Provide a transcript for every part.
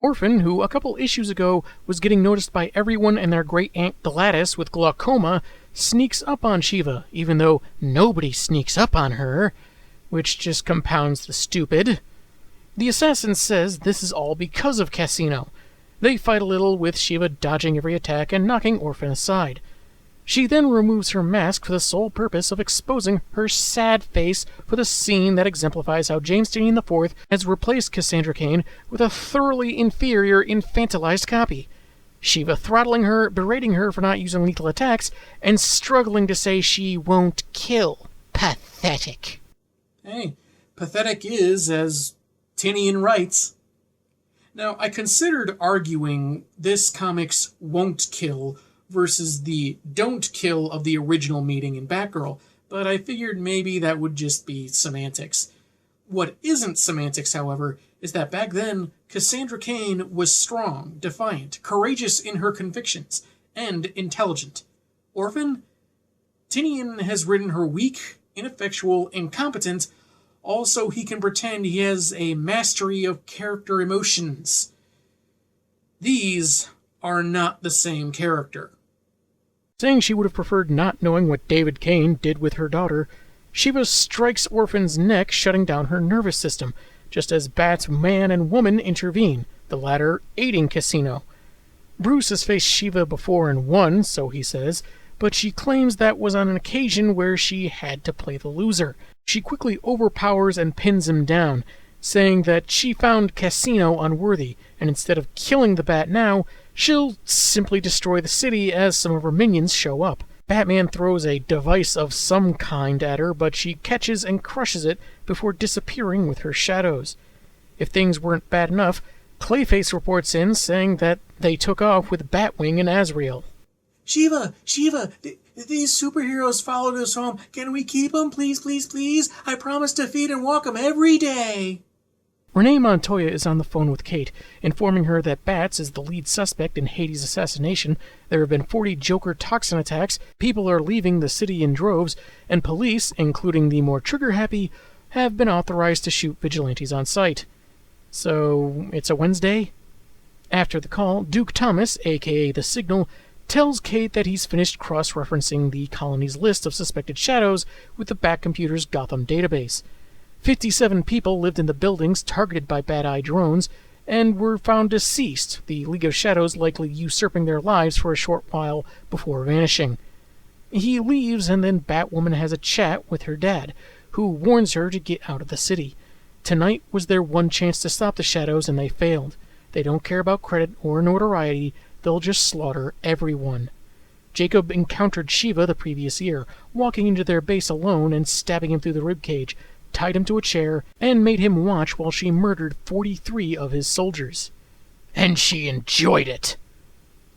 Orphan, who a couple issues ago was getting noticed by everyone and their great aunt Gladys with glaucoma, sneaks up on Shiva, even though nobody sneaks up on her, which just compounds the stupid. The assassin says this is all because of Cassino. They fight a little, with Shiva dodging every attack and knocking Orphan aside. She then removes her mask for the sole purpose of exposing her sad face for the scene that exemplifies how James Dean IV has replaced Cassandra Cain with a thoroughly inferior, infantilized copy. Shiva throttling her, berating her for not using lethal attacks, and struggling to say she won't kill. Pathetic. Hey, pathetic is, as Tinian writes. Now, I considered arguing this comic's won't kill versus the don't kill of the original meeting in Batgirl, but I figured maybe that would just be semantics. What isn't semantics, however, is that back then, Cassandra Cain was strong, defiant, courageous in her convictions, and intelligent. Orphan? Tinian has written her weak, ineffectual, incompetent. Also, he can pretend he has a mastery of character emotions. These are not the same character. Saying she would have preferred not knowing what David Cain did with her daughter, Shiva strikes Orphan's neck, shutting down her nervous system, just as Bat's man and woman intervene, the latter aiding Cassino. Bruce has faced Shiva before and won, so he says, but she claims that was on an occasion where she had to play the loser. She quickly overpowers and pins him down, saying that she found Cassino unworthy, and instead of killing the Bat now, she'll simply destroy the city as some of her minions show up. Batman throws a device of some kind at her, but she catches and crushes it before disappearing with her shadows. If things weren't bad enough, Clayface reports in saying that they took off with Batwing and Azrael. Shiva! These superheroes followed us home. Can we keep them? Please, please, please? I promise to feed and walk them every day. Renee Montoya is on the phone with Kate, informing her that Bats is the lead suspect in Hades' assassination. There have been 40 Joker toxin attacks, people are leaving the city in droves, and police, including the more trigger-happy, have been authorized to shoot vigilantes on sight. So, it's a Wednesday? After the call, Duke Thomas, aka The Signal, tells Kate that he's finished cross-referencing the colony's list of suspected shadows with the Batcomputer's Gotham database. 57 people lived in the buildings targeted by Bad-Eye drones, and were found deceased, the League of Shadows likely usurping their lives for a short while before vanishing. He leaves, and then Batwoman has a chat with her dad, who warns her to get out of the city. Tonight was their one chance to stop the Shadows, and they failed. They don't care about credit or notoriety, they'll just slaughter everyone. Jacob encountered Shiva the previous year, walking into their base alone and stabbing him through the ribcage, tied him to a chair, and made him watch while she murdered 43 of his soldiers. And she enjoyed it!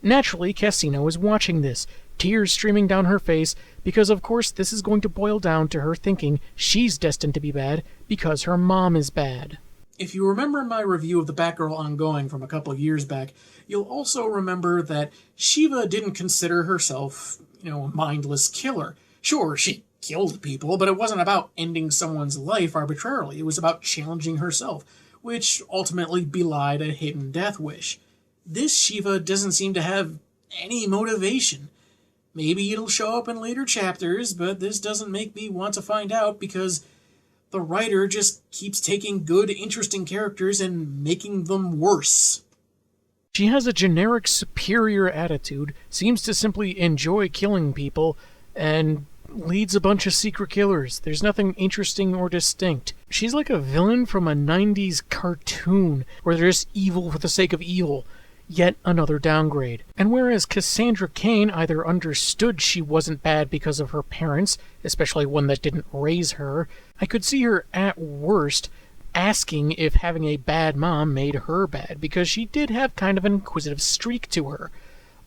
Naturally, Cassino is watching this, tears streaming down her face, because of course this is going to boil down to her thinking she's destined to be bad because her mom is bad. If you remember my review of the Batgirl Ongoing from a couple years back, you'll also remember that Shiva didn't consider herself, a mindless killer. Sure, she killed people, but it wasn't about ending someone's life arbitrarily. It was about challenging herself, which ultimately belied a hidden death wish. This Shiva doesn't seem to have any motivation. Maybe it'll show up in later chapters, but this doesn't make me want to find out because the writer just keeps taking good, interesting characters and making them worse. She has a generic superior attitude, seems to simply enjoy killing people, and leads a bunch of secret killers. There's nothing interesting or distinct. She's like a villain from a 90s cartoon, where they're just evil for the sake of evil. Yet another downgrade. And whereas Cassandra Cain either understood she wasn't bad because of her parents, especially one that didn't raise her, I could see her at worst asking if having a bad mom made her bad, because she did have kind of an inquisitive streak to her.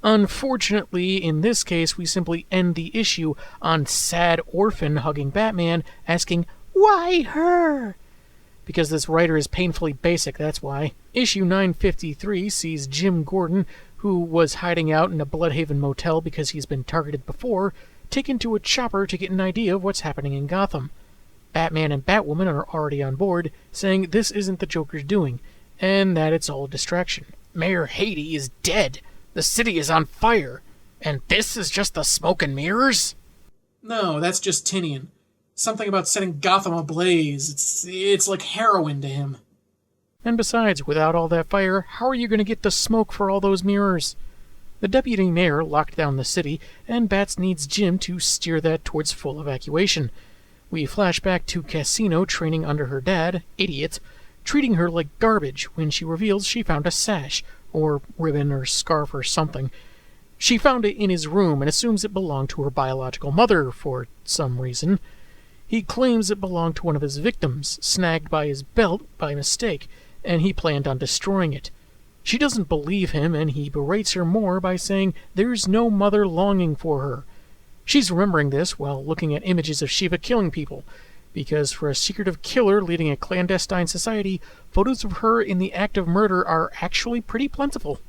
Unfortunately, in this case, we simply end the issue on sad Orphan hugging Batman, asking, "Why her?" Because this writer is painfully basic, that's why. Issue 953 sees Jim Gordon, who was hiding out in a Bloodhaven motel because he's been targeted before, taken to a chopper to get an idea of what's happening in Gotham. Batman and Batwoman are already on board, saying this isn't the Joker's doing. and that it's all a distraction. Mayor Haiti is dead. The city is on fire. And this is just the smoke and mirrors? No, that's just Tinian. Something about setting Gotham ablaze. It's like heroin to him. And besides, without all that fire, how are you going to get the smoke for all those mirrors? The deputy mayor locked down the city, and Bats needs Jim to steer that towards full evacuation. We flash back to Casino training under her dad, Idiot, treating her like garbage when she reveals she found a sash, or ribbon or scarf or something. She found it in his room and assumes it belonged to her biological mother for some reason. He claims it belonged to one of his victims, snagged by his belt by mistake, and he planned on destroying it. She doesn't believe him, and he berates her more by saying there's no mother longing for her. She's remembering this while looking at images of Shiva killing people, because for a secretive killer leading a clandestine society, photos of her in the act of murder are actually pretty plentiful.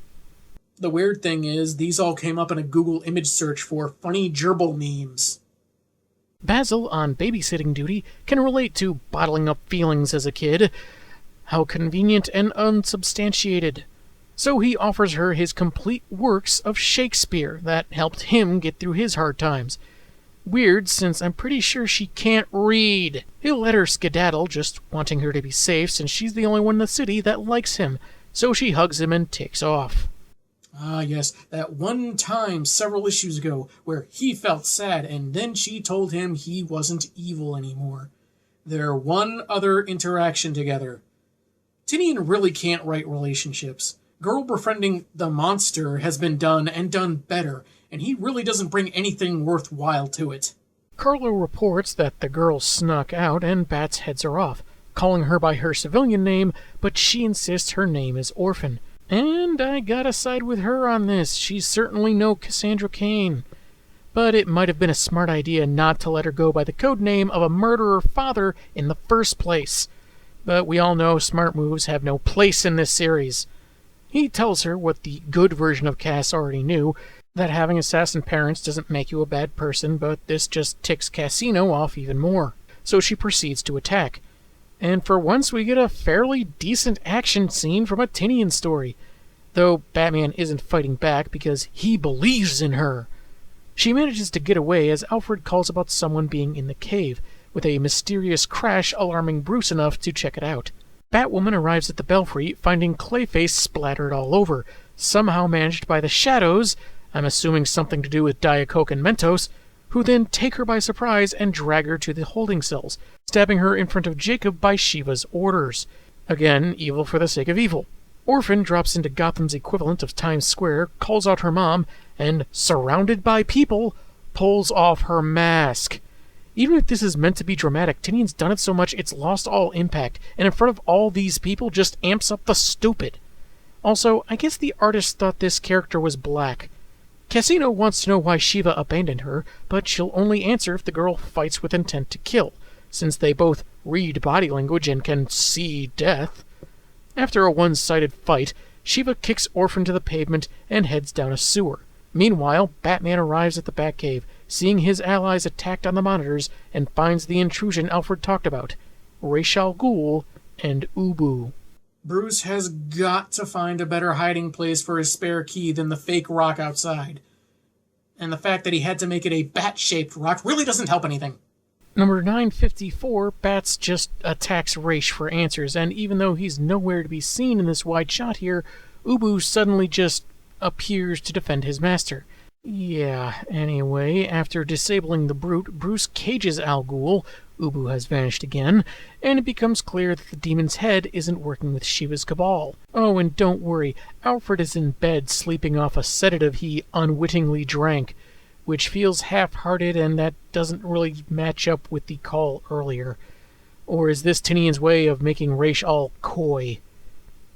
The weird thing is, these all came up in a Google image search for funny gerbil memes. Basil, on babysitting duty, can relate to bottling up feelings as a kid. How convenient and unsubstantiated. So he offers her his complete works of Shakespeare that helped him get through his hard times. Weird, since I'm pretty sure she can't read. He'll let her skedaddle, just wanting her to be safe since she's the only one in the city that likes him, so she hugs him and takes off. Ah, yes, that one time several issues ago where he felt sad and then she told him he wasn't evil anymore. Their one other interaction together. Tinian really can't write relationships. Girl befriending the monster has been done and done better, and he really doesn't bring anything worthwhile to it. Carlo reports that the girl snuck out and Bats heads her off, calling her by her civilian name, but she insists her name is Orphan. And I gotta side with her on this. She's certainly no Cassandra Cain. But it might have been a smart idea not to let her go by the code name of a murderer father in the first place. But we all know smart moves have no place in this series. He tells her what the good version of Cass already knew, that having assassin parents doesn't make you a bad person, but this just ticks Casino off even more. So she proceeds to attack. And for once we get a fairly decent action scene from a Tinian story, though Batman isn't fighting back because he believes in her. She manages to get away as Alfred calls about someone being in the cave, with a mysterious crash alarming Bruce enough to check it out. Batwoman arrives at the Belfry, finding Clayface splattered all over, somehow managed by the Shadows, I'm assuming something to do with Diet Coke and Mentos, who then take her by surprise and drag her to the holding cells, stabbing her in front of Jacob by Shiva's orders. Again, evil for the sake of evil. Orphan drops into Gotham's equivalent of Times Square, calls out her mom, and, surrounded by people, pulls off her mask. Even if this is meant to be dramatic, Tinian's done it so much it's lost all impact, and in front of all these people just amps up the stupid. Also, I guess the artist thought this character was black. Casino wants to know why Shiva abandoned her, but she'll only answer if the girl fights with intent to kill, since they both read body language and can see death. After a one-sided fight, Shiva kicks Orphan to the pavement and heads down a sewer. Meanwhile, Batman arrives at the Batcave, seeing his allies attacked on the monitors, and finds the intrusion Alfred talked about, Ra's al Ghul and Ubu. Bruce has got to find a better hiding place for his spare key than the fake rock outside. And the fact that he had to make it a bat-shaped rock really doesn't help anything. Number 954, Bats just attacks Ra's for answers, and even though he's nowhere to be seen in this wide shot here, Ubu suddenly just appears to defend his master. Yeah, anyway, after disabling the brute, Bruce cages Al Ghul, Ubu has vanished again, and it becomes clear that the demon's head isn't working with Shiva's cabal. Oh, and don't worry, Alfred is in bed sleeping off a sedative he unwittingly drank, which feels half-hearted and that doesn't really match up with the call earlier. Or is this Tinian's way of making Ra's all coy?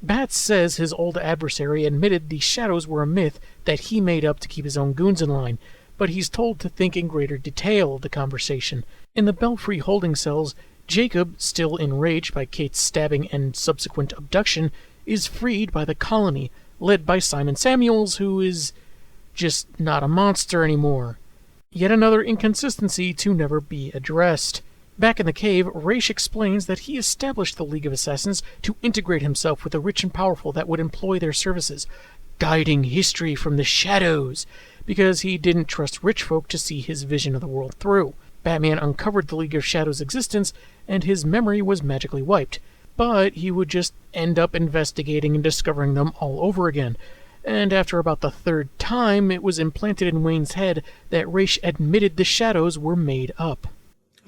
Bats says his old adversary admitted the Shadows were a myth that he made up to keep his own goons in line, but he's told to think in greater detail of the conversation. In the Belfry holding cells, Jacob, still enraged by Kate's stabbing and subsequent abduction, is freed by the colony, led by Simon Samuels, who is just not a monster anymore. Yet another inconsistency to never be addressed. Back in the cave, Raish explains that he established the League of Assassins to integrate himself with the rich and powerful that would employ their services, guiding history from the shadows, because he didn't trust rich folk to see his vision of the world through. Batman uncovered the League of Shadows' existence, and his memory was magically wiped. But he would just end up investigating and discovering them all over again. And after about the third time, it was implanted in Wayne's head that Raish admitted the shadows were made up.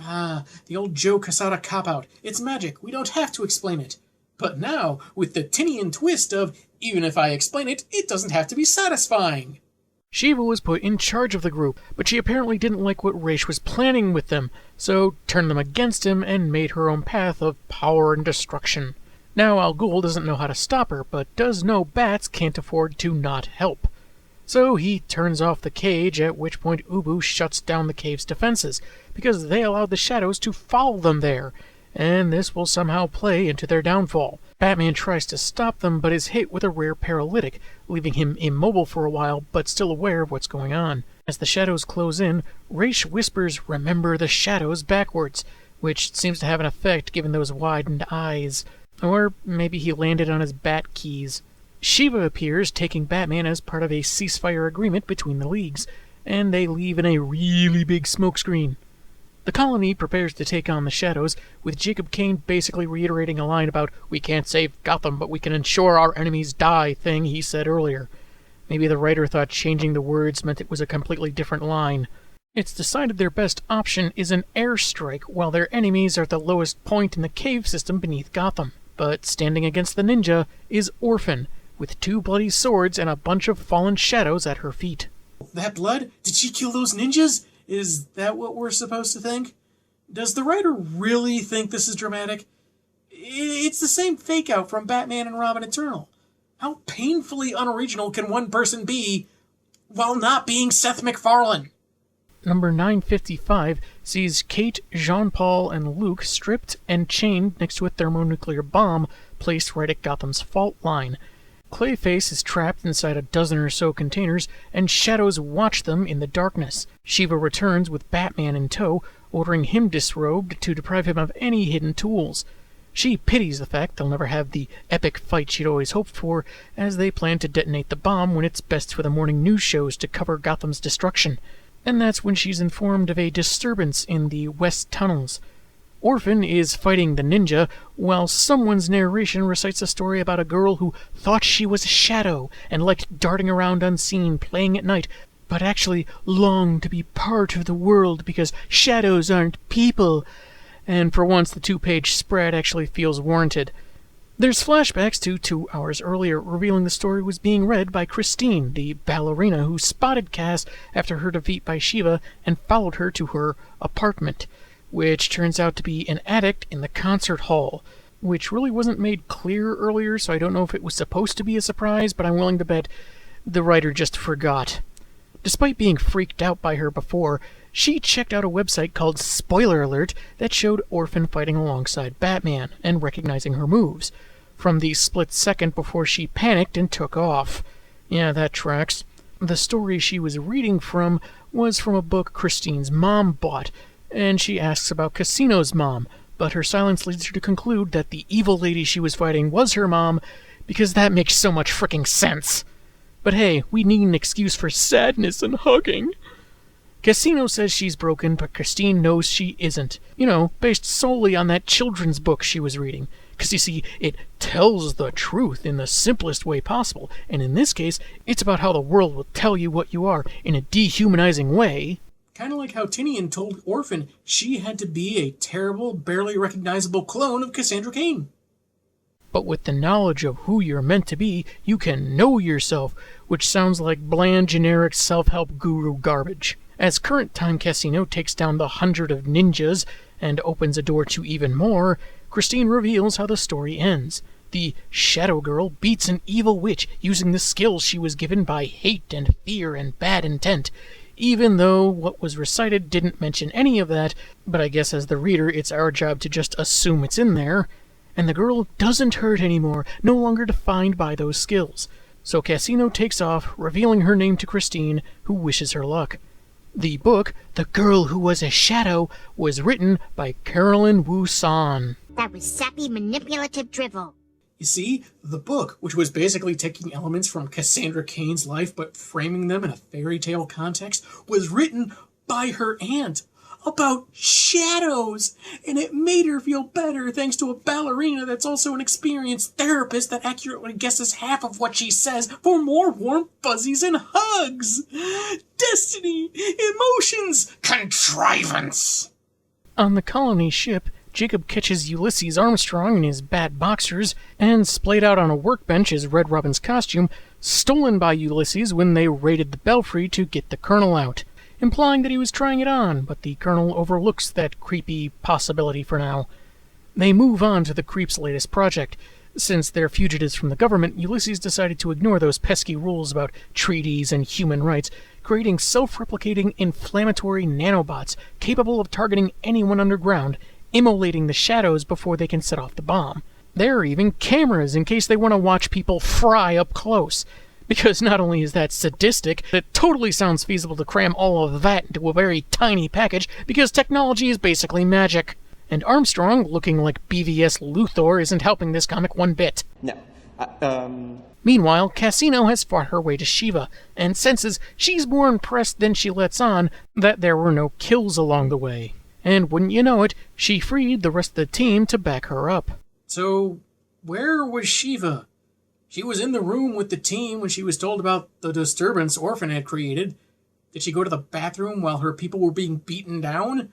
Ah, the old Joe Quesada cop-out. It's magic. We don't have to explain it. But now, with the Tinian twist of, even if I explain it, it doesn't have to be satisfying. Shiva was put in charge of the group, but she apparently didn't like what Raish was planning with them, so turned them against him and made her own path of power and destruction. Now Al Ghul doesn't know how to stop her, but does know bats can't afford to not help. So he turns off the cage, at which point Ubu shuts down the cave's defenses, because they allowed the shadows to follow them there, and this will somehow play into their downfall. Batman tries to stop them, but is hit with a rare paralytic, leaving him immobile for a while, but still aware of what's going on. As the shadows close in, Raish whispers, "Remember the shadows," backwards, which seems to have an effect given those widened eyes. Or maybe he landed on his bat keys. Shiva appears, taking Batman as part of a ceasefire agreement between the leagues, and they leave in a really big smokescreen. The colony prepares to take on the shadows, with Jacob Cain basically reiterating a line about "we can't save Gotham, but we can ensure our enemies die" thing he said earlier. Maybe the writer thought changing the words meant it was a completely different line. It's decided their best option is an airstrike, while their enemies are at the lowest point in the cave system beneath Gotham. But standing against the ninja is Orphan, with 2 bloody swords and a bunch of fallen shadows at her feet. That blood? Did she kill those ninjas? Is that what we're supposed to think? Does the writer really think this is dramatic? It's the same fake-out from Batman and Robin Eternal. How painfully unoriginal can one person be while not being Seth MacFarlane? Number 955 sees Kate, Jean-Paul, and Luke stripped and chained next to a thermonuclear bomb placed right at Gotham's fault line. Clayface is trapped inside a dozen or so containers, and shadows watch them in the darkness. Shiva returns with Batman in tow, ordering him disrobed to deprive him of any hidden tools. She pities the fact they'll never have the epic fight she'd always hoped for, as they plan to detonate the bomb when it's best for the morning news shows to cover Gotham's destruction. And that's when she's informed of a disturbance in the West Tunnels. Orphan is fighting the ninja, while someone's narration recites a story about a girl who thought she was a shadow and liked darting around unseen, playing at night, but actually longed to be part of the world because shadows aren't people. And for once, the 2-page spread actually feels warranted. There's flashbacks to 2 hours earlier, revealing the story was being read by Christine, the ballerina who spotted Cass after her defeat by Shiva and followed her to her apartment, which turns out to be an attic in the concert hall, which really wasn't made clear earlier, so I don't know if it was supposed to be a surprise, but I'm willing to bet the writer just forgot. Despite being freaked out by her before, she checked out a website called Spoiler Alert that showed Orphan fighting alongside Batman and recognizing her moves, from the split second before she panicked and took off. Yeah, that tracks. The story she was reading from was from a book Christine's mom bought, and she asks about Casino's mom, but her silence leads her to conclude that the evil lady she was fighting was her mom, because that makes so much fricking sense. But hey, we need an excuse for sadness and hugging. Casino says she's broken, but Christine knows she isn't. You know, based solely on that children's book she was reading. Because you see, it tells the truth in the simplest way possible, and in this case, it's about how the world will tell you what you are in a dehumanizing way. Kind of like how Tinian told Orphan she had to be a terrible, barely recognizable clone of Cassandra Cain. But with the knowledge of who you're meant to be, you can know yourself, which sounds like bland, generic self-help guru garbage. As current-time Casino takes down the 100 of ninjas and opens a door to even more, Christine reveals how the story ends. The Shadow Girl beats an evil witch using the skills she was given by hate and fear and bad intent, even though what was recited didn't mention any of that, but I guess as the reader it's our job to just assume it's in there. And the girl doesn't hurt anymore, no longer defined by those skills. So Casino takes off, revealing her name to Christine, who wishes her luck. The book, The Girl Who Was a Shadow, was written by Carolyn Wu San. That was sappy, manipulative drivel. You see, the book, which was basically taking elements from Cassandra Cain's life but framing them in a fairy tale context, was written by her aunt about shadows, and it made her feel better thanks to a ballerina that's also an experienced therapist that accurately guesses half of what she says for more warm fuzzies and hugs. Destiny, emotions, contrivance. On the colony ship, Jacob catches Ulysses Armstrong in his bat boxers and splayed out on a workbench as Red Robin's costume, stolen by Ulysses when they raided the Belfry to get the Colonel out, implying that he was trying it on, but the Colonel overlooks that creepy possibility for now. They move on to the creep's latest project. Since they're fugitives from the government, Ulysses decided to ignore those pesky rules about treaties and human rights, creating self-replicating inflammatory nanobots capable of targeting anyone underground, immolating the shadows before they can set off the bomb. There are even cameras in case they want to watch people fry up close. Because not only is that sadistic, it totally sounds feasible to cram all of that into a very tiny package because technology is basically magic. And Armstrong, looking like BVS Luthor, isn't helping this comic one bit. No. Meanwhile, Cassino has fought her way to Shiva, and senses she's more impressed than she lets on that there were no kills along the way. And wouldn't you know it, she freed the rest of the team to back her up. So, where was Shiva? She was in the room with the team when she was told about the disturbance Orphan had created. Did she go to the bathroom while her people were being beaten down?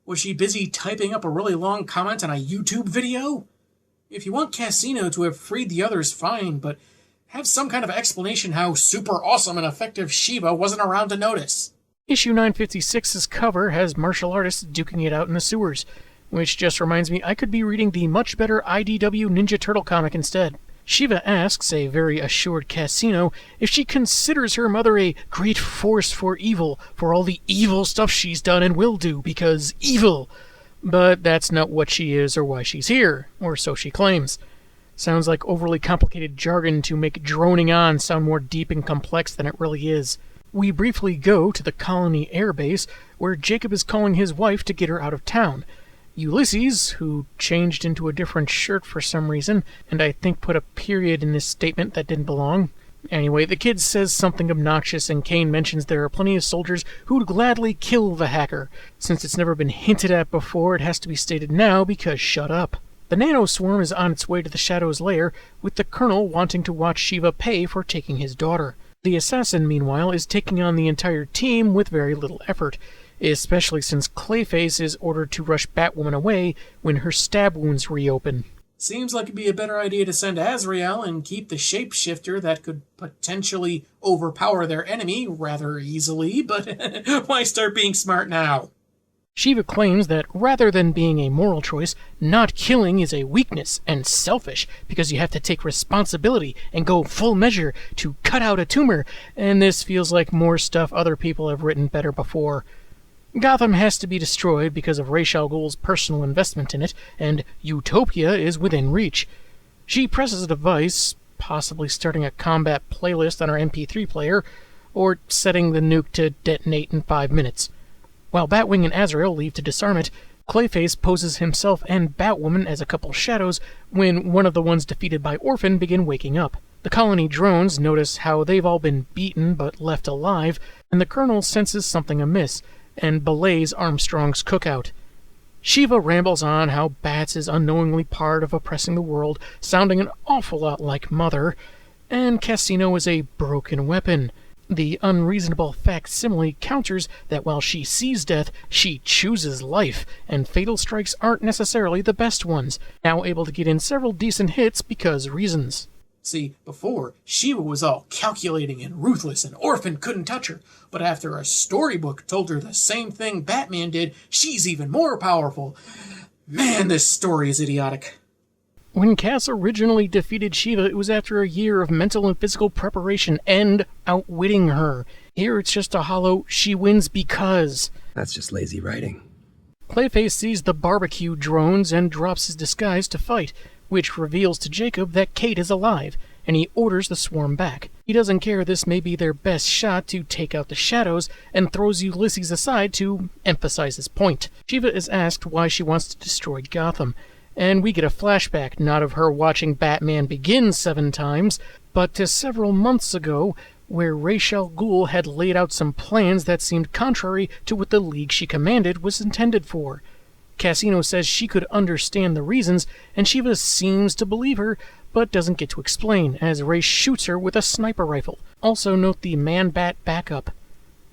Was she busy typing up a really long comment on a YouTube video? If you want Cassino to have freed the others, fine, but have some kind of explanation how super awesome and effective Shiva wasn't around to notice. Issue 956's cover has martial artists duking it out in the sewers, which just reminds me I could be reading the much better IDW Ninja Turtle comic instead. Shiva asks a very assured Cassino if she considers her mother a great force for evil, for all the evil stuff she's done and will do, because evil. But that's not what she is or why she's here, or so she claims. Sounds like overly complicated jargon to make droning on sound more deep and complex than it really is. We briefly go to the colony airbase, where Jacob is calling his wife to get her out of town. Ulysses, who changed into a different shirt for some reason, and I think put a period in this statement that didn't belong. Anyway, the kid says something obnoxious, and Cain mentions there are plenty of soldiers who'd gladly kill the hacker. Since it's never been hinted at before, it has to be stated now because shut up. The nanoswarm is on its way to the Shadow's lair, with the Colonel wanting to watch Shiva pay for taking his daughter. The assassin, meanwhile, is taking on the entire team with very little effort, especially since Clayface is ordered to rush Batwoman away when her stab wounds reopen. Seems like it'd be a better idea to send Azrael and keep the shapeshifter that could potentially overpower their enemy rather easily, but why start being smart now? Shiva claims that rather than being a moral choice, not killing is a weakness and selfish because you have to take responsibility and go full measure to cut out a tumor, and this feels like more stuff other people have written better before. Gotham has to be destroyed because of Ra's al Ghul's personal investment in it, and Utopia is within reach. She presses a device, possibly starting a combat playlist on her MP3 player, or setting the nuke to detonate in 5 minutes. While Batwing and Azrael leave to disarm it, Clayface poses himself and Batwoman as a couple shadows when one of the ones defeated by Orphan begin waking up. The colony drones notice how they've all been beaten but left alive, and the Colonel senses something amiss and belays Armstrong's cookout. Shiva rambles on how Bats is unknowingly part of oppressing the world, sounding an awful lot like Mother, and Cassino is a broken weapon. The unreasonable facsimile counters that while she sees death, she chooses life, and fatal strikes aren't necessarily the best ones, now able to get in several decent hits because reasons. See, before, Shiva was all calculating and ruthless and Orphan couldn't touch her, but after a storybook told her the same thing Batman did, she's even more powerful. Man, this story is idiotic. When Cass originally defeated Shiva, it was after a year of mental and physical preparation and outwitting her. Here it's just a hollow, she wins because. That's just lazy writing. Clayface sees the barbecue drones and drops his disguise to fight, which reveals to Jacob that Kate is alive, and he orders the swarm back. He doesn't care this may be their best shot to take out the shadows, and throws Ulysses aside to emphasize his point. Shiva is asked why she wants to destroy Gotham, and we get a flashback not of her watching Batman Begins 7 times, but to several months ago, where Ra's al Ghul had laid out some plans that seemed contrary to what the League she commanded was intended for. Cassino says she could understand the reasons, and Shiva seems to believe her, but doesn't get to explain, as Ra's shoots her with a sniper rifle. Also note the Man-Bat backup.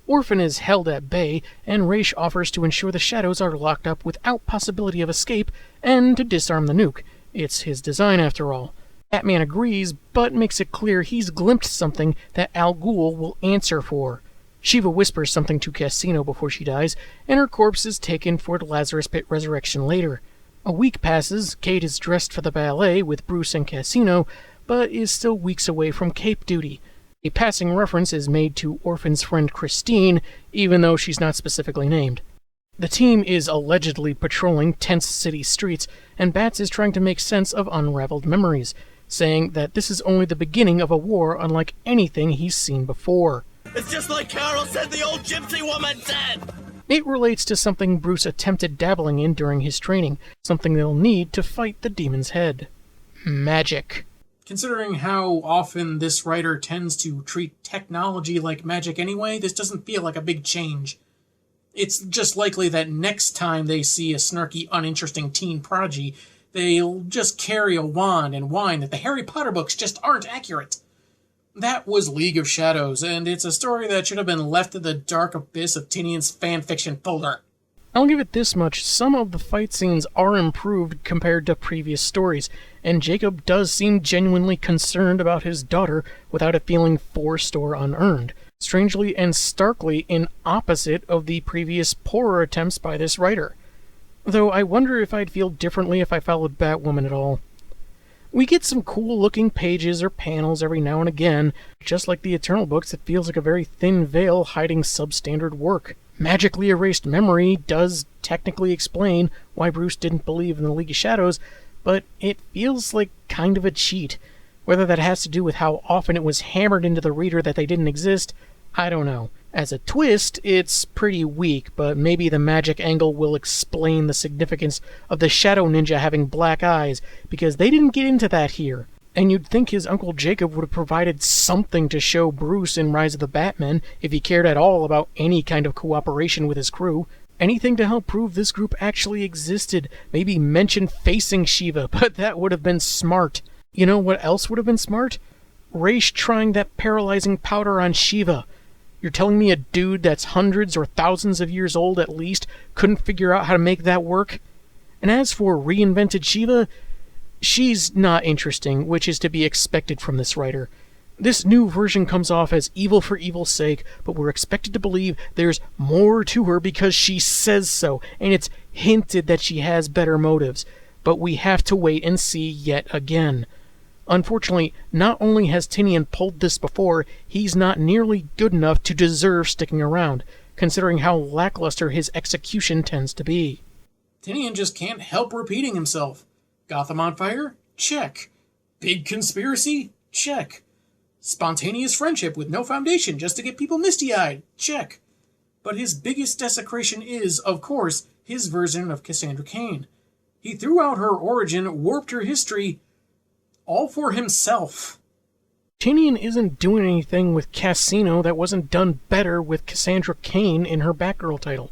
Orphan is held at bay, and Ra's offers to ensure the shadows are locked up without possibility of escape, and to disarm the nuke. It's his design after all. Batman agrees, but makes it clear he's glimpsed something that Al Ghul will answer for. Shiva whispers something to Cassino before she dies, and her corpse is taken for the Lazarus Pit resurrection later. A week passes, Kate is dressed for the ballet with Bruce and Cassino, but is still weeks away from cape duty. A passing reference is made to Orphan's friend Christine, even though she's not specifically named. The team is allegedly patrolling tense city streets, and Bats is trying to make sense of unraveled memories, saying that this is only the beginning of a war unlike anything he's seen before. It's just like Carol said the old gypsy woman said! It relates to something Bruce attempted dabbling in during his training, something they'll need to fight the demon's head. Magic. Considering how often this writer tends to treat technology like magic anyway, this doesn't feel like a big change. It's just likely that next time they see a snarky, uninteresting teen prodigy, they'll just carry a wand and whine that the Harry Potter books just aren't accurate. That was League of Shadows, and it's a story that should have been left in the dark abyss of Tinian's fanfiction folder. I'll give it this much, some of the fight scenes are improved compared to previous stories, and Jacob does seem genuinely concerned about his daughter without it feeling forced or unearned, strangely and starkly in opposite of the previous poorer attempts by this writer. Though I wonder if I'd feel differently if I followed Batwoman at all. We get some cool-looking pages or panels every now and again. Just like the Eternal books, it feels like a very thin veil hiding substandard work. Magically erased memory does technically explain why Bruce didn't believe in the League of Shadows, but it feels like kind of a cheat. Whether that has to do with how often it was hammered into the reader that they didn't exist, I don't know. As a twist, it's pretty weak, but maybe the magic angle will explain the significance of the Shadow Ninja having black eyes, because they didn't get into that here. And you'd think his Uncle Jacob would have provided something to show Bruce in Rise of the Batmen if he cared at all about any kind of cooperation with his crew. Anything to help prove this group actually existed. Maybe mention facing Shiva, but that would have been smart. You know what else would have been smart? Ra's trying that paralyzing powder on Shiva. You're telling me a dude that's hundreds or thousands of years old at least couldn't figure out how to make that work? And as for reinvented Shiva, she's not interesting, which is to be expected from this writer. This new version comes off as evil for evil's sake, but we're expected to believe there's more to her because she says so, and it's hinted that she has better motives. But we have to wait and see yet again. Unfortunately, not only has Tinian pulled this before, he's not nearly good enough to deserve sticking around, considering how lackluster his execution tends to be. Tinian just can't help repeating himself. Gotham on fire? Check. Big conspiracy? Check. Spontaneous friendship with no foundation just to get people misty-eyed? Check. But his biggest desecration is, of course, his version of Cassandra Cain. He threw out her origin, warped her history, all for himself. Tinian isn't doing anything with Cassino that wasn't done better with Cassandra Cain in her Batgirl title.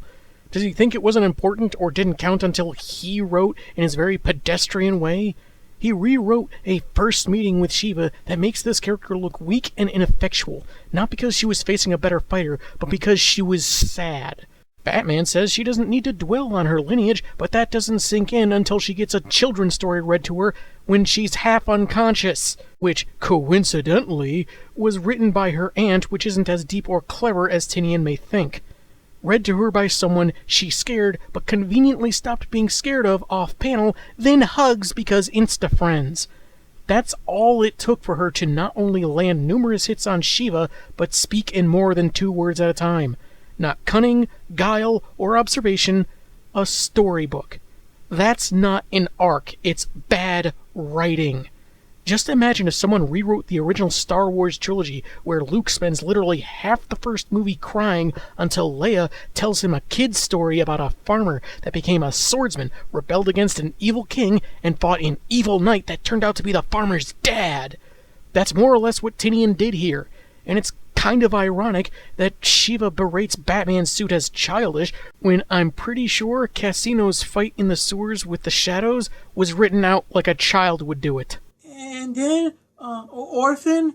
Does he think it wasn't important or didn't count until he wrote in his very pedestrian way? He rewrote a first meeting with Shiva that makes this character look weak and ineffectual, not because she was facing a better fighter, but because she was sad. Batman says she doesn't need to dwell on her lineage, but that doesn't sink in until she gets a children's story read to her when she's half unconscious, which, coincidentally, was written by her aunt, which isn't as deep or clever as Tinian may think. Read to her by someone she scared but conveniently stopped being scared of off-panel, then hugs because insta-friends. That's all it took for her to not only land numerous hits on Shiva, but speak in more than 2 words at a time. Not cunning, guile, or observation, a storybook. That's not an arc, it's bad writing. Just imagine if someone rewrote the original Star Wars trilogy, where Luke spends literally half the first movie crying until Leia tells him a kid's story about a farmer that became a swordsman, rebelled against an evil king, and fought an evil knight that turned out to be the farmer's dad. That's more or less what Tinian did here, and it's kind of ironic that Shiva berates Batman's suit as childish when I'm pretty sure Cassino's fight in the sewers with the shadows was written out like a child would do it. And then Orphan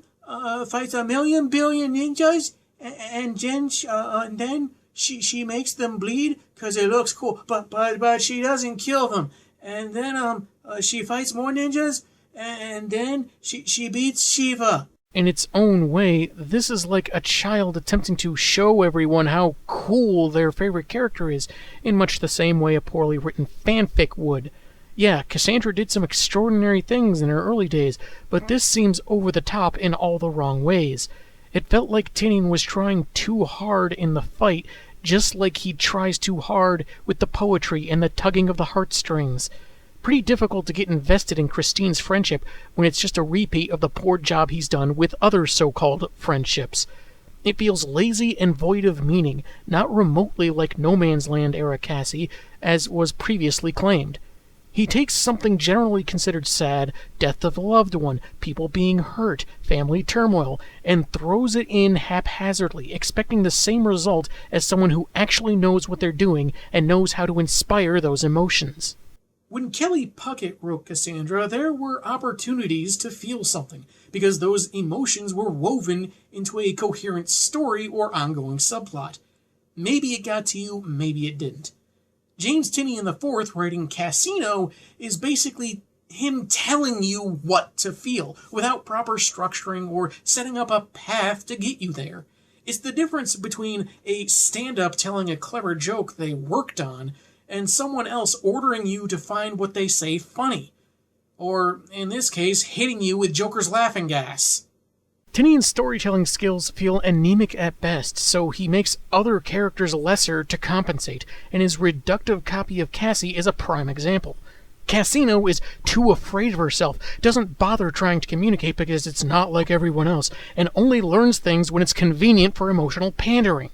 fights a million billion ninjas, and then she makes them bleed because it looks cool, but she doesn't kill them. And then she fights more ninjas, and then she beats Shiva. In its own way, this is like a child attempting to show everyone how cool their favorite character is, in much the same way a poorly written fanfic would. Yeah, Cassandra did some extraordinary things in her early days, but this seems over the top in all the wrong ways. It felt like Tinian was trying too hard in the fight, just like he tries too hard with the poetry and the tugging of the heartstrings. Pretty difficult to get invested in Christine's friendship when it's just a repeat of the poor job he's done with other so-called friendships. It feels lazy and void of meaning, not remotely like No Man's Land era Cassie, as was previously claimed. He takes something generally considered sad, death of a loved one, people being hurt, family turmoil, and throws it in haphazardly, expecting the same result as someone who actually knows what they're doing and knows how to inspire those emotions. When Kelly Puckett wrote Cassandra, there were opportunities to feel something, because those emotions were woven into a coherent story or ongoing subplot. Maybe it got to you, maybe it didn't. James Tinian IV writing Cassino is basically him telling you what to feel, without proper structuring or setting up a path to get you there. It's the difference between a stand-up telling a clever joke they worked on and someone else ordering you to find what they say funny. Or, in this case, hitting you with Joker's laughing gas. Tinian's storytelling skills feel anemic at best, so he makes other characters lesser to compensate, and his reductive copy of Cassie is a prime example. Cassino is too afraid of herself, doesn't bother trying to communicate because it's not like everyone else, and only learns things when it's convenient for emotional pandering.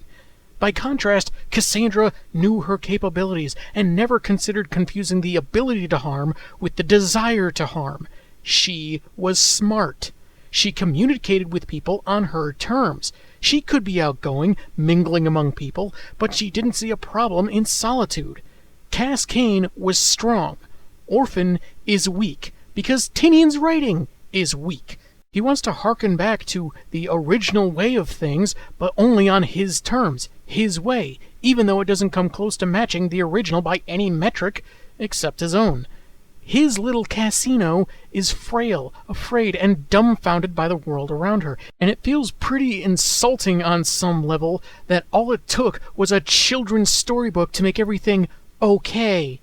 By contrast, Cassandra knew her capabilities and never considered confusing the ability to harm with the desire to harm. She was smart. She communicated with people on her terms. She could be outgoing, mingling among people, but she didn't see a problem in solitude. Cass Cain was strong. Orphan is weak, because Tinian's writing is weak. He wants to harken back to the original way of things, but only on his terms, his way, even though it doesn't come close to matching the original by any metric except his own. His little Cassino is frail, afraid, and dumbfounded by the world around her, and it feels pretty insulting on some level that all it took was a children's storybook to make everything okay.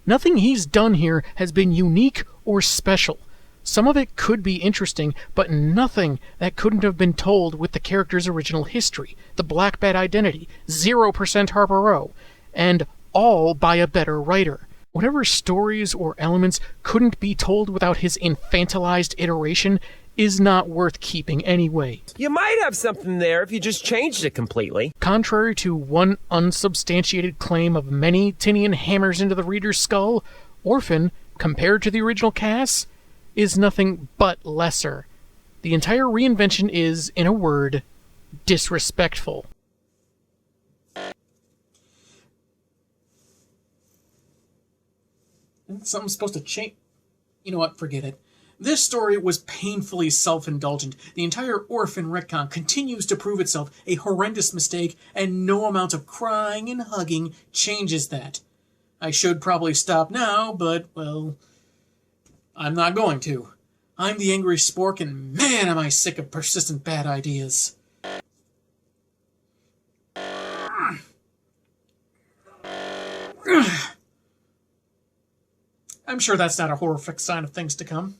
Nothing he's done here has been unique or special. Some of it could be interesting, but nothing that couldn't have been told with the character's original history, the Black Bat identity, 0% Harper Row, and all by a better writer. Whatever stories or elements couldn't be told without his infantilized iteration is not worth keeping anyway. You might have something there if you just changed it completely. Contrary to one unsubstantiated claim of many Tinian hammers into the reader's skull, Orphan, compared to the original Cass, is nothing but lesser. The entire reinvention is, in a word, disrespectful. Something's supposed to change. You know what? Forget it. This story was painfully self-indulgent. The entire Orphan retcon continues to prove itself a horrendous mistake, and no amount of crying and hugging changes that. I should probably stop now, but, well, I'm not going to. I'm the Angry Spork, and man, am I sick of persistent bad ideas. I'm sure that's not a horrific sign of things to come.